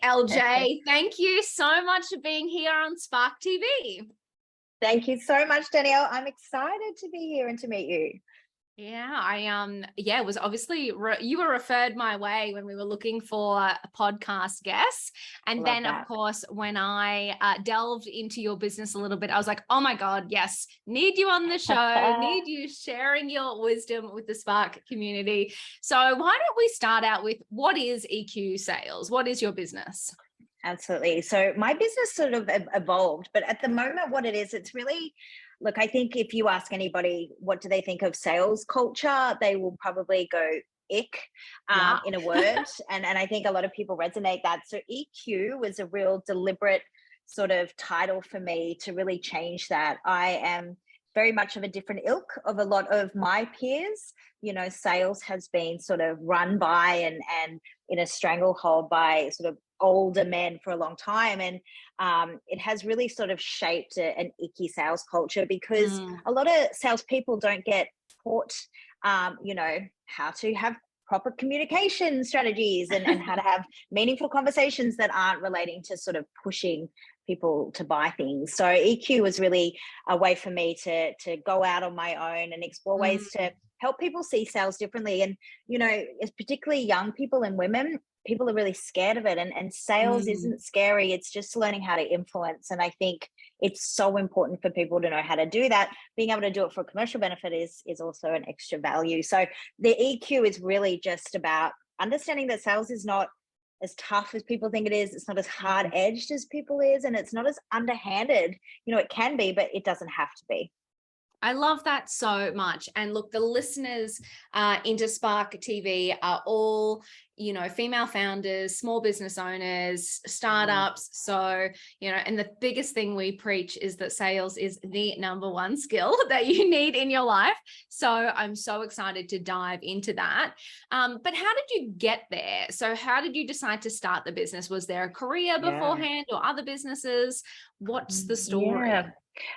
LJ, thank you so much for being here on Spark TV. Thank you so much, Danielle. I'm excited to be here and to meet you. Yeah, it was obviously you were referred my way when we were looking for a podcast guest. And then of course, when I delved into your business a little bit, I was like, oh my God, yes, need you on the show, need you sharing your wisdom with the Spark community. So why don't we start out with, what is EQ Sales? What is your business? Absolutely. So my business sort of evolved, but at the moment, what it is, it's really, look, I think if you ask anybody, what do they think of sales culture? They will probably go ick in a word. And I think a lot of people resonate that. So EQ was a real deliberate sort of title for me to really change that. I am very much of a different ilk of a lot of my peers. You know, sales has been sort of run by and in a stranglehold by sort of older men for a long time, and it has really sort of shaped an icky sales culture because a lot of salespeople don't get taught, you know, how to have proper communication strategies and how to have meaningful conversations that aren't relating to sort of pushing people to buy things. So EQ was really a way for me to go out on my own and explore ways to help people see sales differently. And, you know, it's particularly young people and women, people are really scared of it, and sales isn't scary. It's just learning how to influence. And I think it's so important for people to know how to do that. Being able to do it for commercial benefit is also an extra value. So the EQ is really just about understanding that sales is not as tough as people think it is. It's not as hard edged as people is, and it's not as underhanded. You know, it can be, but it doesn't have to be. I love that so much. And look, the listeners into Spark TV are all, you know, female founders, small business owners, startups. So, you know, and the biggest thing we preach is that sales is the number one skill that you need in your life. So I'm so excited to dive into that. But how did you get there? So how did you decide to start the business? Was there a career beforehand or other businesses? What's the story? Yeah.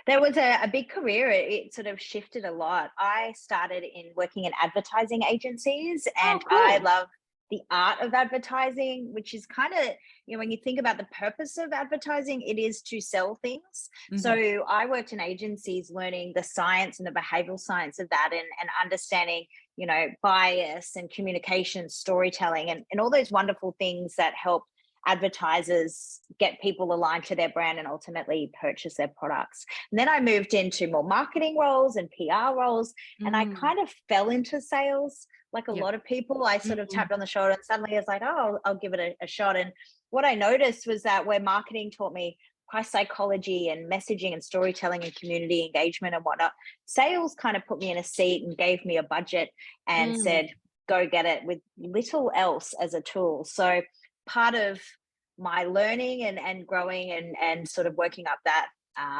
There was a big career. It sort of shifted a lot. I started in working in advertising agencies, and I love the art of advertising, which is kind of, you know, when you think about the purpose of advertising, it is to sell things. So I worked in agencies learning the science and the behavioral science of that, and understanding, you know, bias and communication, storytelling, and all those wonderful things that help advertisers get people aligned to their brand and ultimately purchase their products. And then I moved into more marketing roles and PR roles, and I kind of fell into sales like a lot of people. I sort of tapped on the shoulder and suddenly I was like, oh, I'll give it a shot. And what I noticed was that where marketing taught me price psychology and messaging and storytelling and community engagement and whatnot, sales kind of put me in a seat and gave me a budget and said, go get it, with little else as a tool. So part of my learning and growing and sort of working up that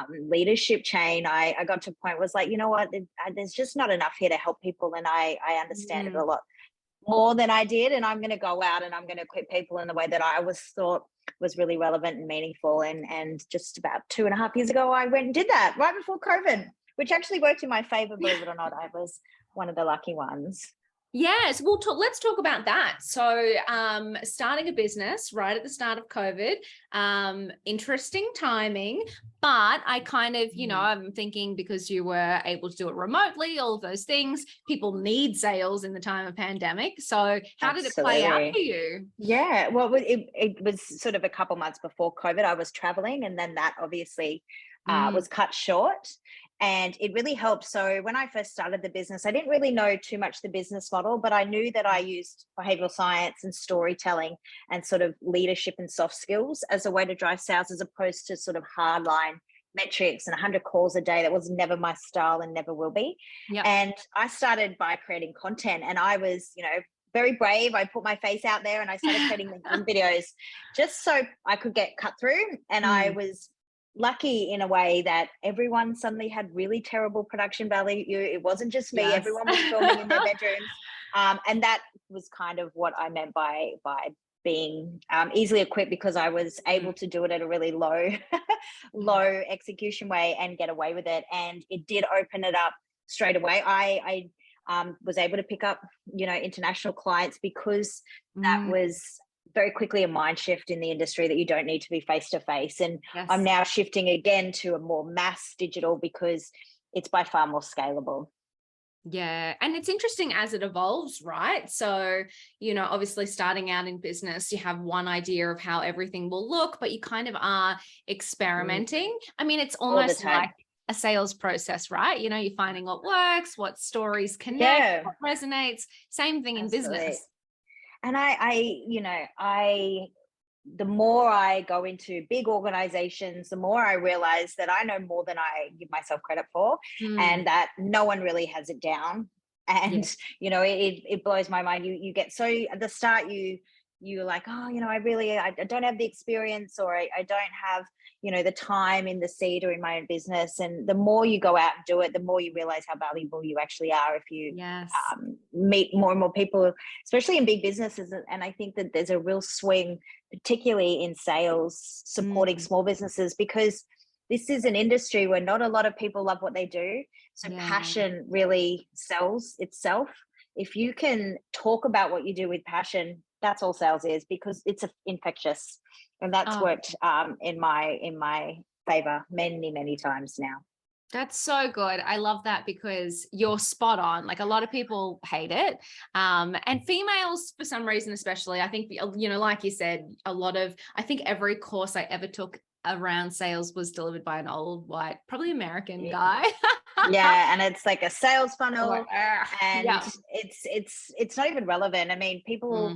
leadership chain, I got to a point was like, you know what, there's just not enough here to help people, and I understand it a lot more than I did, and I'm going to go out and I'm going to equip people in the way that I was thought was really relevant and meaningful. And just about 2.5 years ago, I went and did that right before COVID, which actually worked in my favor, believe it or not. I was one of the lucky ones. Yes, let's talk about that. So starting a business right at the start of COVID, interesting timing, but I kind of, you know, I'm thinking because you were able to do it remotely, all of those things, people need sales in the time of pandemic. So how did it play out for you? Yeah, well, it was sort of a couple months before COVID. I was traveling, and then that obviously was cut short. And it really helped. So when I first started the business, I didn't really know too much the business model, but I knew that I used behavioral science and storytelling and sort of leadership and soft skills as a way to drive sales, as opposed to sort of hardline metrics and 100 calls a day. That was never my style and never will be. And I started by creating content, and I was, you know, very brave. I put my face out there and I started creating LinkedIn videos just so I could get cut through. And I was lucky in a way that everyone suddenly had really terrible production value. It wasn't just me. Everyone was filming in their bedrooms. And that was kind of what I meant by being easily equipped, because I was able to do it at a really low execution way and get away with it. And it did open it up straight away. I was able to pick up, you know, international clients because that was very quickly a mind shift in the industry that you don't need to be face to face. And I'm Yes. now shifting again to a more mass digital because it's by far more scalable. Yeah. And it's interesting as it evolves, right? So, obviously starting out in business, you have one idea of how everything will look, but you kind of are experimenting. I mean, it's All the almost time. like a sales process, right? You're finding what works, what stories connect, Yeah, what resonates. Same thing in absolutely. business. And the more I go into big organizations, the more I realize that I know more than I give myself credit for, Mm, and that no one really has it down. yeah. And it blows my mind. You get so at the start you're like, oh, I don't have the experience, or I don't have the time in the seat or in my own business. And the more you go out and do it, the more you realize how valuable you actually are if you Yes. meet more and more people, especially in big businesses. And I think that there's a real swing, particularly in sales, supporting Mm, small businesses, because this is an industry where not a lot of people love what they do. So yeah. passion really sells itself. If you can talk about what you do with passion, that's all sales is, because it's infectious, and that's Oh, worked in my favor many times now. that's so good. I love that because you're spot on. Like a lot of people hate it. And females, for some reason, especially, I think, like you said, I think every course I ever took around sales was delivered by an old white, probably American Yeah, guy. yeah, and it's like a sales I'm like, funnel, "Ugh." and Yeah. it's not even relevant. I mean, people,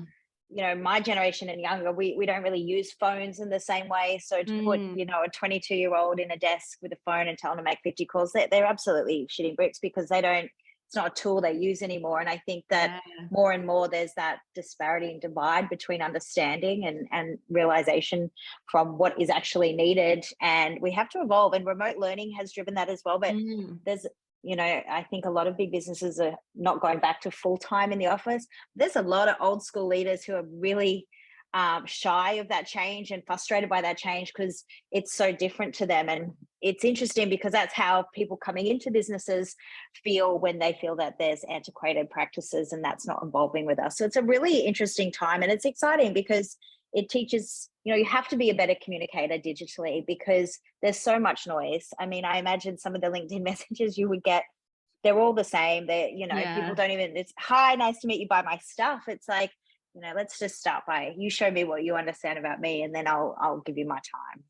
Mm, my generation and younger, we don't really use phones in the same way. So to put, mm, a 22-year-old in a desk with a phone and tell them to make 50 calls, they're absolutely shitting bricks, because it's not a tool they use anymore. And I think that yeah. more and more there's that disparity and divide between understanding and realization from what is actually needed. And we have to evolve. And remote learning has driven that as well. But Mm, there's, I think a lot of big businesses are not going back to full time in the office. There's a lot of old school leaders who are really shy of that change and frustrated by that change, because it's so different to them. And it's interesting because that's how people coming into businesses feel when they feel that there's antiquated practices and that's not evolving with us. So it's a really interesting time, and it's exciting because it teaches, you have to be a better communicator digitally, because there's so much noise. I mean, I imagine some of the LinkedIn messages you would get, they're all the same. People yeah. don't even, it's hi, nice to meet you, buy my stuff. It's like, let's just start by, you show me what you understand about me, and then I'll give you my time.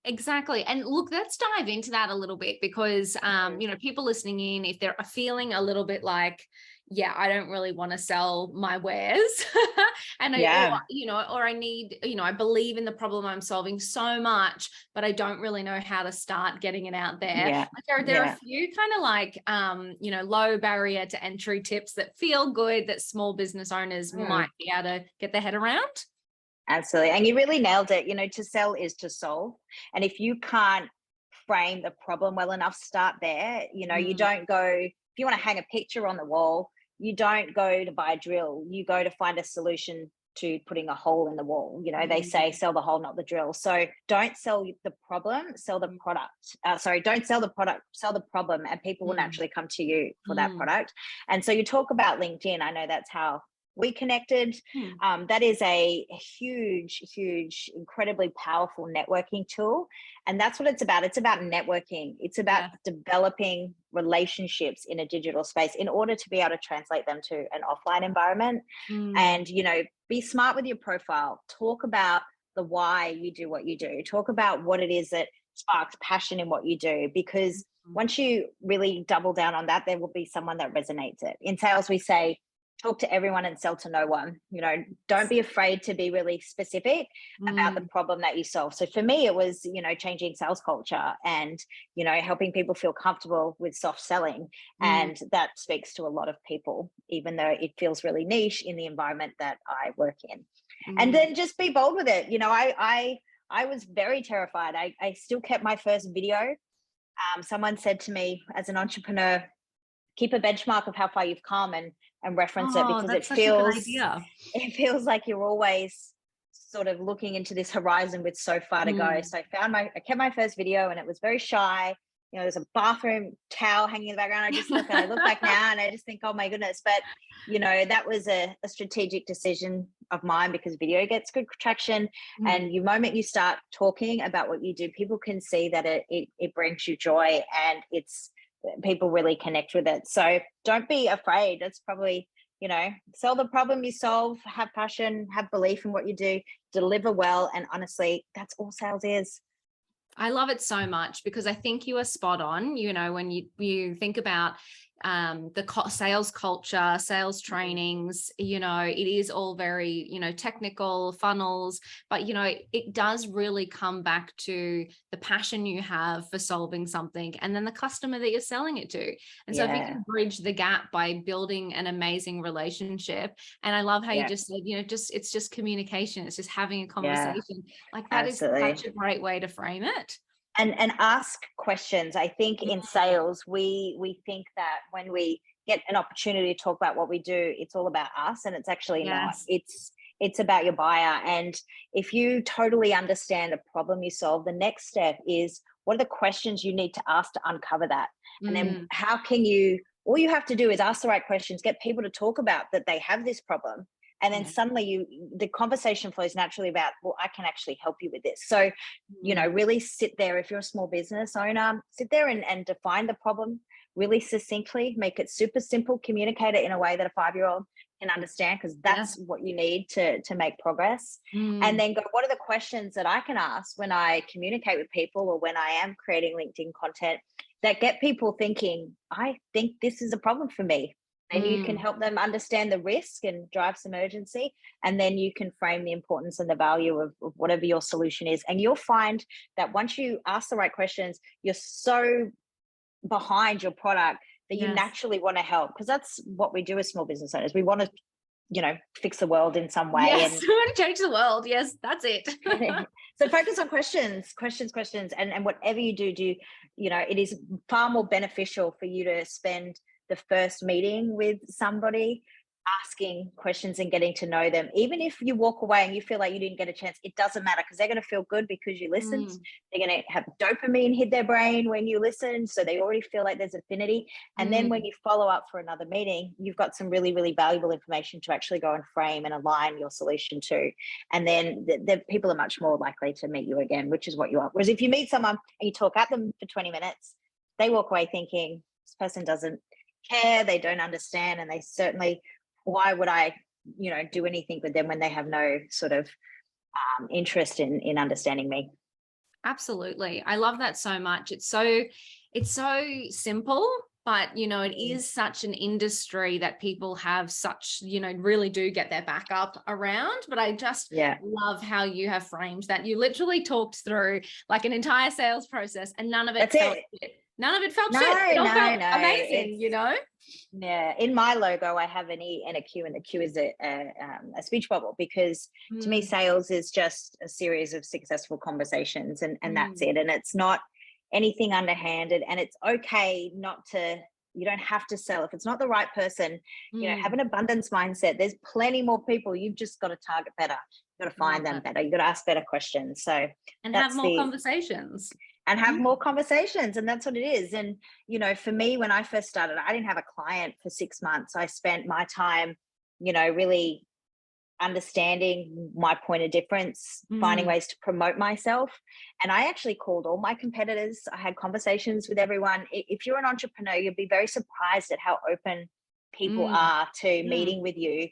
Exactly. And look, let's dive into that a little bit because, Mm. people listening in, if they're feeling a little bit like, yeah, I don't really want to sell my wares and Yeah, or I need, I believe in the problem I'm solving so much, but I don't really know how to start getting it out there. yeah, Like there are a yeah. few kind of like, low barrier to entry tips that feel good that small business owners Mm. might be able to get their head around. Absolutely. And you really nailed it. To sell is to solve. And if you can't frame the problem well enough, start there. You Mm, don't go, if you want to hang a picture on the wall, you don't go to buy a drill. You go to find a solution to putting a hole in the wall. They say mm, sell the hole, not the drill. So don't sell the problem, sell the mm, product. Don't sell the product, sell the problem, and people will mm, naturally come to you for that mm. product. And so you talk about LinkedIn. I know that's how we connected. Hmm. That is a huge, incredibly powerful networking tool. And that's what it's about. It's about networking. It's about Yeah. developing relationships in a digital space in order to be able to translate them to an offline environment. Mm, And, be smart with your profile. Talk about the why you do what you do. Talk about what it is that sparks passion in what you do, because mm, once you really double down on that, there will be someone that resonates it. In sales, we say, talk to everyone and sell to no one. Don't be afraid to be really specific about the mm, problem that you solve. So for me, it was, changing sales culture and, helping people feel comfortable with soft selling. mm, And that speaks to a lot of people, even though it feels really niche in the environment that I work in. And mm. then just be bold with it. I was very terrified. I still kept my first video. Someone said to me, as an entrepreneur, keep a benchmark of how far you've come, and reference it, Oh, because that's such a good idea. it feels like you're always sort of looking into this horizon with so far to go. Mm, So I kept my first video, and it was very shy. there's a bathroom towel hanging in the background. I look back now and I just think, oh my goodness. But, that was a strategic decision of mine because video gets good traction. And the moment you start talking about what you do, people can see that it brings you joy, and people really connect with it. So don't be afraid. That's probably, sell the problem you solve, have passion, have belief in what you do, deliver well. And honestly, that's all sales is. I love it so much because I think you are spot on. When you think about the sales culture, sales trainings, it is all very, technical funnels, but, it does really come back to the passion you have for solving something and then the customer that you're selling it to. And so if you can bridge the gap by building an amazing relationship, and I love how you just said, it's just communication. It's just having a conversation. Like that Absolutely. is such a great way to frame it. And ask questions. I think in sales, we think that when we get an opportunity to talk about what we do, it's all about us, and it's actually not. It's about your buyer. And if you totally understand the problem you solve, the next step is, what are the questions you need to ask to uncover that? And then all you have to do is ask the right questions, get people to talk about that they have this problem. And then suddenly the conversation flows naturally about, well, I can actually help you with this. So, really sit there. If you're a small business owner, sit there and define the problem really succinctly, make it super simple, communicate it in a way that a 5-year-old can understand, because that's what you need to make progress. And then go, what are the questions that I can ask when I communicate with people or when I am creating LinkedIn content that get people thinking, I think this is a problem for me. Maybe you can help them understand the risk and drive some urgency. And then you can frame the importance and the value of whatever your solution is. And you'll find that once you ask the right questions, you're so behind your product that you naturally want to help, because that's what we do as small business owners. We want to, fix the world in some way. Yes, we want to change the world. Yes, that's it. So focus on questions. And whatever you do, it is far more beneficial for you to spend the first meeting with somebody asking questions and getting to know them. Even if you walk away and you feel like you didn't get a chance, it doesn't matter, because they're going to feel good because you listened. They're going to have dopamine hit their brain when you listen, so they already feel like there's affinity. And then when you follow up for another meeting, you've got some really, really valuable information to actually go and frame and align your solution to. And then the people are much more likely to meet you again, which is what you want. Whereas if you meet someone and you talk at them for 20 minutes, they walk away thinking, this person doesn't care, they don't understand, and they certainly, why would I do anything with them when they have no sort of interest in understanding me? Absolutely. I love that so much. It's so simple, but it is such an industry that people have such, really do get their back up around. But I just love how you have framed that. You literally talked through like an entire sales process, and none of it felt shit. None of it felt shit. It all felt amazing, Yeah. In my logo, I have an E and a Q, and the Q is a speech bubble, because to me, sales is just a series of successful conversations, and that's it. And it's not anything underhanded, and it's okay you don't have to sell. If it's not the right person, have an abundance mindset. There's plenty more people. You've just got to target better. You've got to find them better. You've got to ask better questions. And have more conversations. And have more conversations. And that's what it is. And, for me, when I first started, I didn't have a client for 6 months. I spent my time, really understanding my point of difference, finding ways to promote myself. And I actually called all my competitors. I had conversations with everyone. If you're an entrepreneur, you'll be very surprised at how open people are to meeting with you.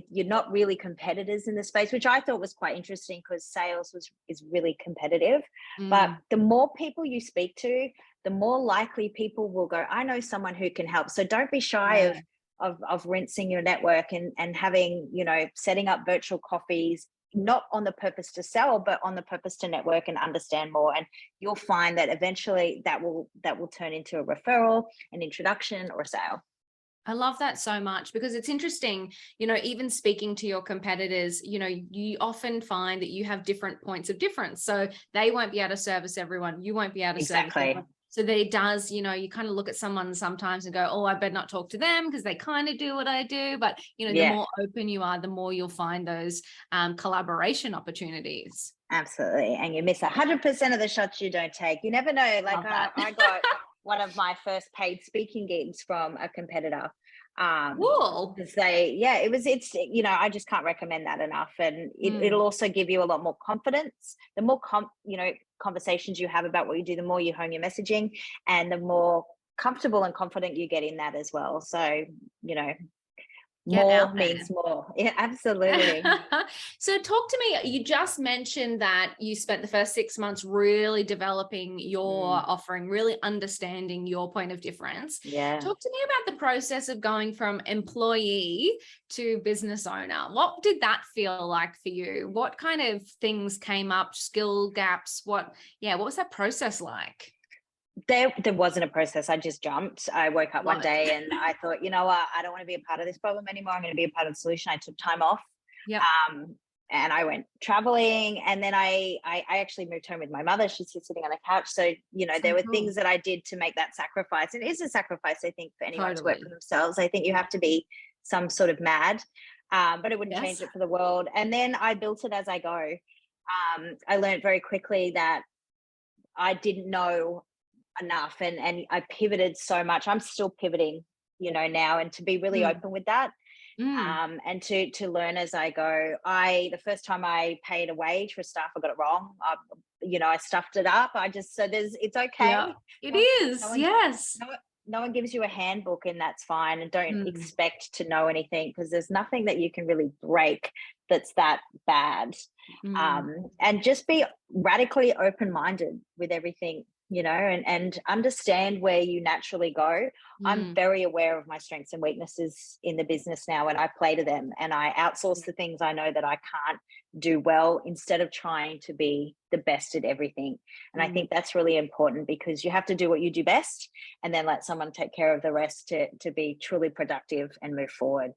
You're not really competitors in the space, which I thought was quite interesting, because sales is really competitive. But the more people you speak to, the more likely people will go, I know someone who can help. So don't be shy of rinsing your network and having, setting up virtual coffees, not on the purpose to sell, but on the purpose to network and understand more. And you'll find that eventually that will turn into a referral, an introduction, or a sale. I love that so much, because it's interesting, even speaking to your competitors, you often find that you have different points of difference. So they won't be able to service everyone. You won't be able to service everyone. So there does, you kind of look at someone sometimes and go, oh, I better not talk to them because they kind of do what I do. But, the more open you are, the more you'll find those collaboration opportunities. Absolutely. And you miss 100% of the shots you don't take. You never know. Like Love that. I got one of my first paid speaking gigs from a competitor. Cool. To say, yeah, it's, I just can't recommend that enough. And it'll also give you a lot more confidence. The more, conversations you have about what you do, the more you hone your messaging and the more comfortable and confident you get in that as well. So, you know, Get out more there. means more. Yeah, absolutely. So talk to me, you just mentioned that you spent the first 6 months really developing your offering, really understanding your point of difference. Yeah. Talk to me about the process of going from employee to business owner. What did that feel like for you? What kind of things came up, skill gaps? What was that process like? There wasn't a process. I just jumped. I woke up Love one it. day and I thought, you know what, I don't want to be a part of this problem anymore. I'm going to be a part of the solution. I took time off. Yep. And I went traveling, and then I actually moved home with my mother. She's here sitting on the couch. So, there were things that I did to make that sacrifice. And it is a sacrifice, I think, for anyone to work for themselves. I think you have to be some sort of mad, but it wouldn't change it for the world. And then I built it as I go. I learned very quickly that I didn't know enough, and I pivoted so much. I'm still pivoting, now, and to be really open with that. And to learn as I go. The first time I paid a wage for staff, I got it wrong. I stuffed it up. It's okay. Yeah, it is. Yes. No one gives you a handbook, and that's fine. And don't expect to know anything, because there's nothing that you can really break that's that bad. And just be radically open-minded with everything, and understand where you naturally go. I'm very aware of my strengths and weaknesses in the business now, and I play to them, and I outsource the things I know that I can't do well, instead of trying to be the best at everything. And I think that's really important, because you have to do what you do best, and then let someone take care of the rest to be truly productive and move forward.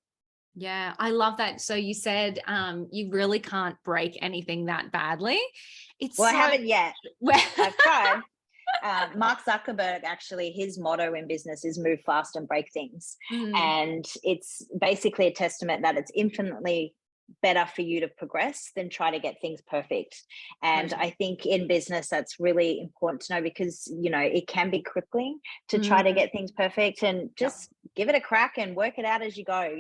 Yeah, I love that. So you said you really can't break anything that badly. I haven't yet. Well, I've tried. Mark Zuckerberg, actually, his motto in business is move fast and break things. And it's basically a testament that it's infinitely better for you to progress than try to get things perfect. And I think in business, that's really important to know, because, it can be crippling to try to get things perfect, and just give it a crack and work it out as you go,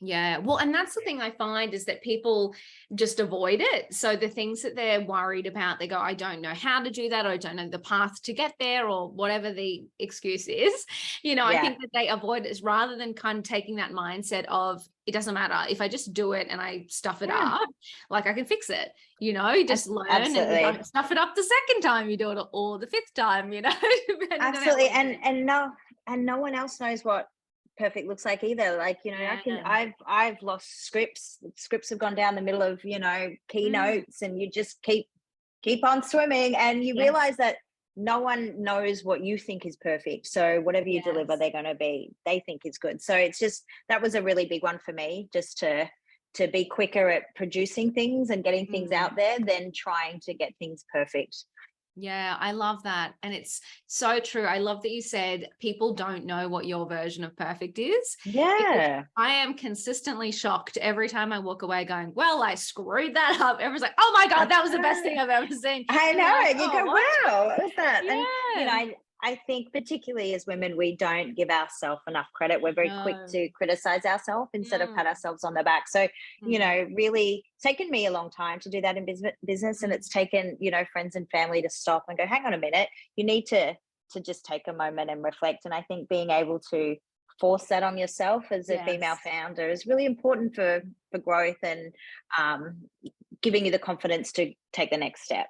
Yeah. Well, and that's the thing I find, is that people just avoid it. So the things that they're worried about, they go, I don't know how to do that, or I don't know the path to get there, or whatever the excuse is. I think that they avoid it, rather than kind of taking that mindset of, it doesn't matter if I just do it and I stuff it up, like I can fix it, you just learn. Absolutely. And you don't stuff it up the second time you do it, or the fifth time, Absolutely. And no one else knows what perfect looks like either. Like, I've lost scripts have gone down the middle of, keynotes, and you just keep on swimming, and you realize that no one knows what you think is perfect. So whatever you deliver, they think is good. So it's just, that was a really big one for me, just to be quicker at producing things and getting things out there than trying to get things perfect. Yeah, I love that. And it's so true. I love that you said people don't know what your version of perfect is. Yeah. I am consistently shocked every time I walk away going, well, I screwed that up. Everyone's like, oh my God, that was the best thing I've ever seen. I know. Like, you go, wow, what was that? Yeah. And, I think particularly as women, we don't give ourselves enough credit. We're very quick to criticize ourselves instead of pat ourselves on the back. So, really, it's taken me a long time to do that in business. And it's taken, friends and family to stop and go, hang on a minute, you need to just take a moment and reflect. And I think being able to force that on yourself as a female founder is really important for growth, and giving you the confidence to take the next step.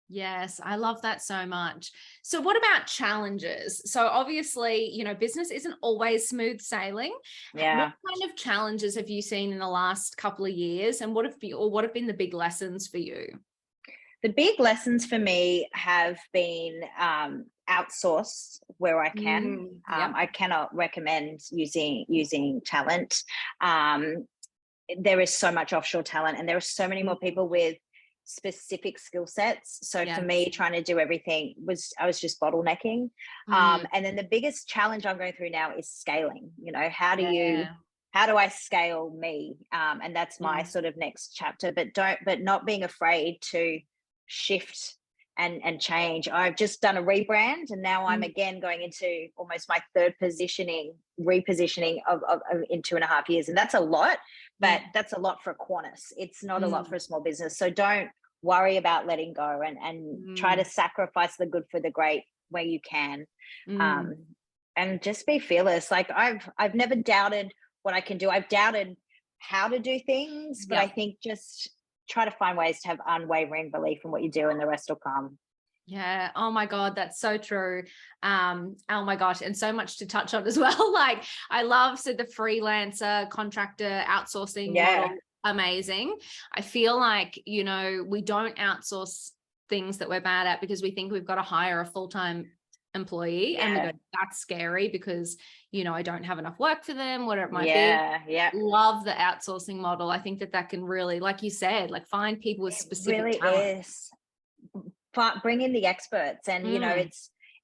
Yes, I love that so much. So what about challenges? So obviously, business isn't always smooth sailing. Yeah. What kind of challenges have you seen in the last couple of years, and what have been the big lessons for you? The big lessons for me have been outsource where I can. I cannot recommend using talent. There is so much offshore talent, and there are so many more people with specific skill sets. So for me, trying to do everything I was just bottlenecking. And then the biggest challenge I'm going through now is scaling. How do I scale me? And that's my sort of next chapter, but not being afraid to shift and change. I've just done a rebrand, and now I'm again going into almost my third repositioning of in 2.5 years. And that's a lot, but that's a lot for a Qantas. It's not a lot for a small business. So don't worry about letting go, and try to sacrifice the good for the great where you can. And just be fearless. Like I've never doubted what I can do. I've doubted how to do things, but I think just try to find ways to have unwavering belief in what you do, and the rest will come. Yeah. Oh my God, that's so true. Oh my gosh. And so much to touch on as well. Like I love the freelancer, contractor, outsourcing model. Amazing. I feel like, we don't outsource things that we're bad at because we think we've got to hire a full-time employee, and we go, that's scary because, I don't have enough work for them, whatever it might be. Yeah. Love the outsourcing model. I think that can really, like you said, like find people with specific talent. Is. Bring in the experts, and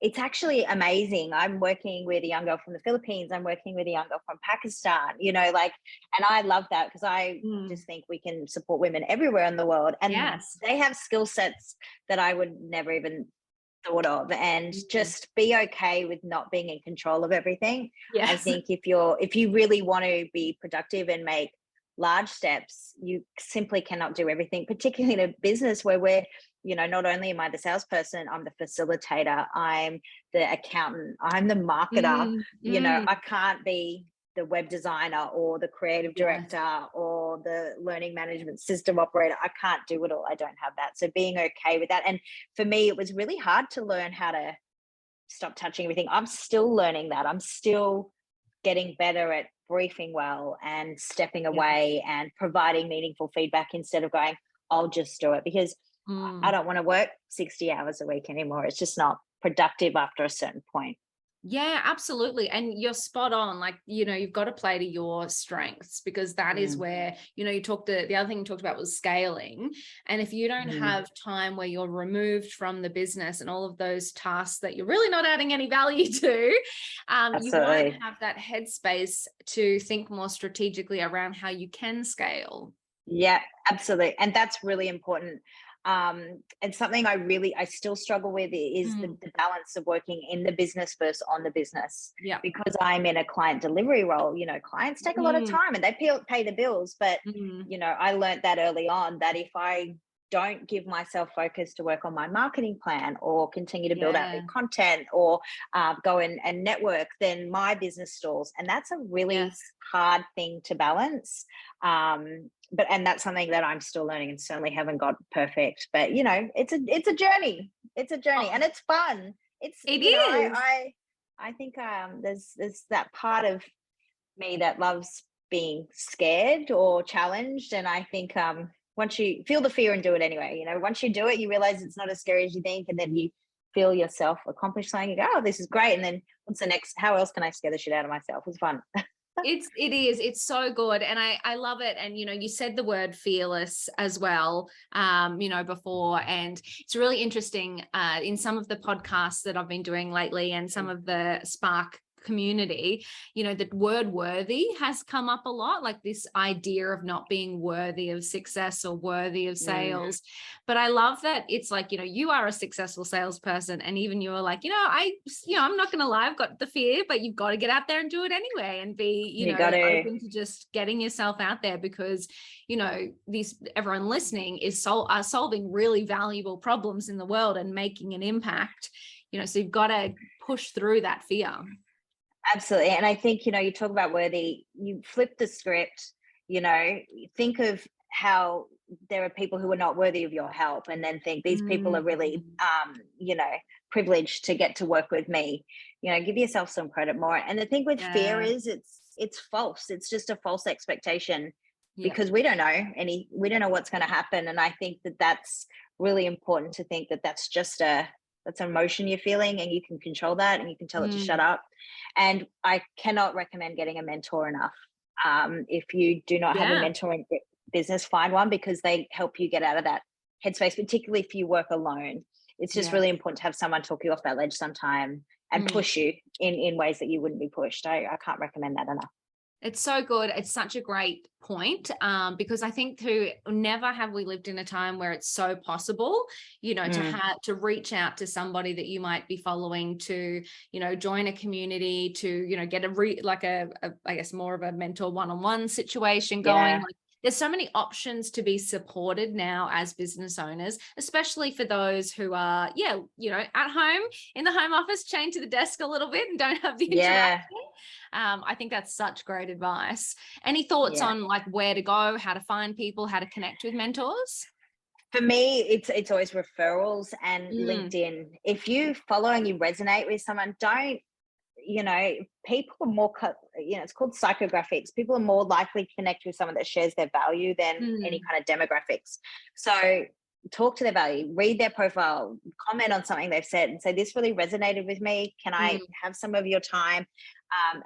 it's actually amazing. I'm working with a young girl from the Philippines. I'm working with a young girl from Pakistan, and I love that because I just think we can support women everywhere in the world. And they have skill sets that I would never even thought of, and just be okay with not being in control of everything. I think if you really want to be productive and make large steps, you simply cannot do everything, particularly in a business where we're, not only am I the salesperson, I'm the facilitator, I'm the accountant, I'm the marketer. I can't be the web designer or the creative director or the learning management system operator. I can't do it all. I don't have that. So being okay with that. And for me, it was really hard to learn how to stop touching everything. I'm still learning that. I'm still getting better at briefing well and stepping away and providing meaningful feedback instead of going, I'll just do it, because I don't want to work 60 hours a week anymore. It's just not productive after a certain point. Yeah, absolutely. And you're spot on. Like, you've got to play to your strengths, because that is where, the other thing you talked about was scaling. And if you don't have time where you're removed from the business and all of those tasks that you're really not adding any value to, you won't have that headspace to think more strategically around how you can scale. Yeah, absolutely. And that's really important. And something I still struggle with is the balance of working in the business versus on the business. Yeah. Because I'm in a client delivery role, clients take a lot of time and they pay the bills. But, I learned that early on, that if I don't give myself focus to work on my marketing plan or continue to build out new content or go and network, then my business stalls. And that's a really hard thing to balance. And that's something that I'm still learning, and certainly haven't got perfect. But it's a journey. It's a journey, and it's fun. It is. I think there's that part of me that loves being scared or challenged, and I think once you feel the fear and do it anyway, once you do it, you realize it's not as scary as you think, and then you feel yourself accomplish something. You go, oh, this is great, and then what's the next? How else can I scare the shit out of myself? It's fun. It's so good. And I love it. And, you said the word fearless as well, before, and it's really interesting in some of the podcasts that I've been doing lately and some of the Spark community, the word worthy has come up a lot, like this idea of not being worthy of success or worthy of sales. But I love that it's like, you are a successful salesperson, and even you're like, I'm not gonna lie, I've got the fear, but you've got to get out there and do it anyway, and be open to just getting yourself out there, because everyone listening is are solving really valuable problems in the world and making an impact, so you've got to push through that fear. Absolutely. And I think, you talk about worthy, you flip the script, think of how there are people who are not worthy of your help, and then think these people are really, privileged to get to work with me. Give yourself some credit more. And the thing with fear is it's false. It's just a false expectation, because we don't know what's going to happen. And I think that's really important to think that that's an emotion you're feeling, and you can control that, and you can tell it to shut up. And I cannot recommend getting a mentor enough. If you do not have a mentor in business, find one, because they help you get out of that headspace, particularly if you work alone. It's just really important to have someone talk you off that ledge sometime and push you in ways that you wouldn't be pushed. I can't recommend that enough. It's so good. It's such a great point, because I think never have we lived in a time where it's so possible, to reach out to somebody that you might be following, to, join a community, to, get I guess more of a mentor one-on-one situation going. Yeah. There's so many options to be supported now as business owners, especially for those who are, at home in the home office, chained to the desk a little bit and don't have the interaction. I think that's such great advice. Any thoughts on like where to go, how to find people, how to connect with mentors? For me, it's always referrals and LinkedIn. If you follow and you resonate with someone, don't, people are more, it's called psychographics. People are more likely to connect with someone that shares their value than any kind of demographics. So talk to their value, read their profile, comment on something they've said and say, this really resonated with me. Can I have some of your time?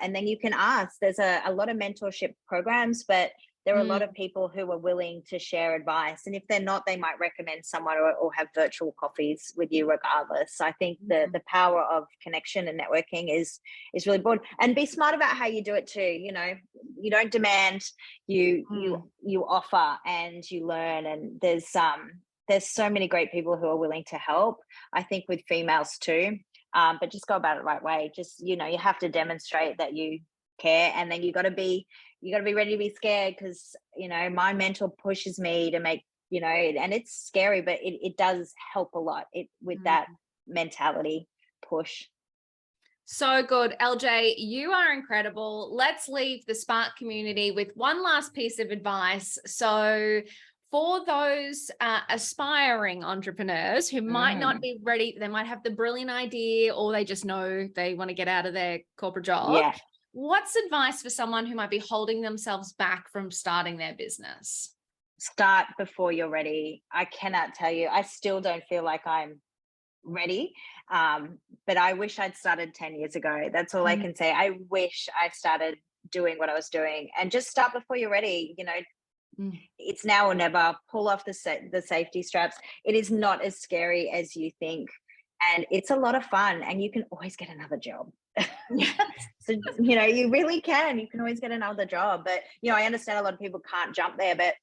And then you can ask. There's a lot of mentorship programs, but there are a lot of people who are willing to share advice. And if they're not, they might recommend someone or have virtual coffees with you regardless. So I think the power of connection and networking is really important. And be smart about how you do it too. You don't demand, you offer and you learn. And there's so many great people who are willing to help, I think, with females too. But just go about it the right way. Just, you have to demonstrate that you care, and then you got to be ready to be scared, because my mentor pushes me to make, and it's scary, but it does help a lot with that mentality push. So good. LJ, you are incredible. Let's leave the Spark community with one last piece of advice. So for those aspiring entrepreneurs who might not be ready, they might have the brilliant idea, or they just know they want to get out of their corporate job. What's advice for someone who might be holding themselves back from starting their business? Start before you're ready. I cannot tell you. I still don't feel like I'm ready. But I wish I'd started 10 years ago. That's all I can say. I wish I started doing what I was doing, and just start before you're ready. It's now or never. Pull off the safety straps. It is not as scary as you think. And it's a lot of fun, and you can always get another job. So, you really can. You can always get another job. But, I understand a lot of people can't jump there. But,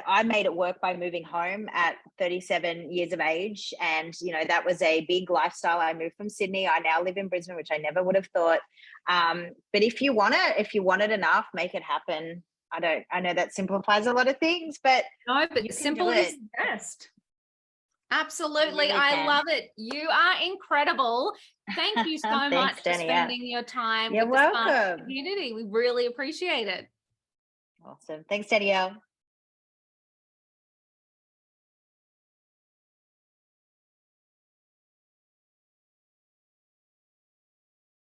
I made it work by moving home at 37 years of age. And, that was a big lifestyle. I moved from Sydney. I now live in Brisbane, which I never would have thought. But if you want it enough, make it happen. I know that simplifies a lot of things, but no, but simple is best. Absolutely. Really I love it. You are incredible. Thank you so Thanks, much for Danielle. spending your time You're with the Spark welcome. community. We really appreciate it. Awesome. Thanks, Danielle.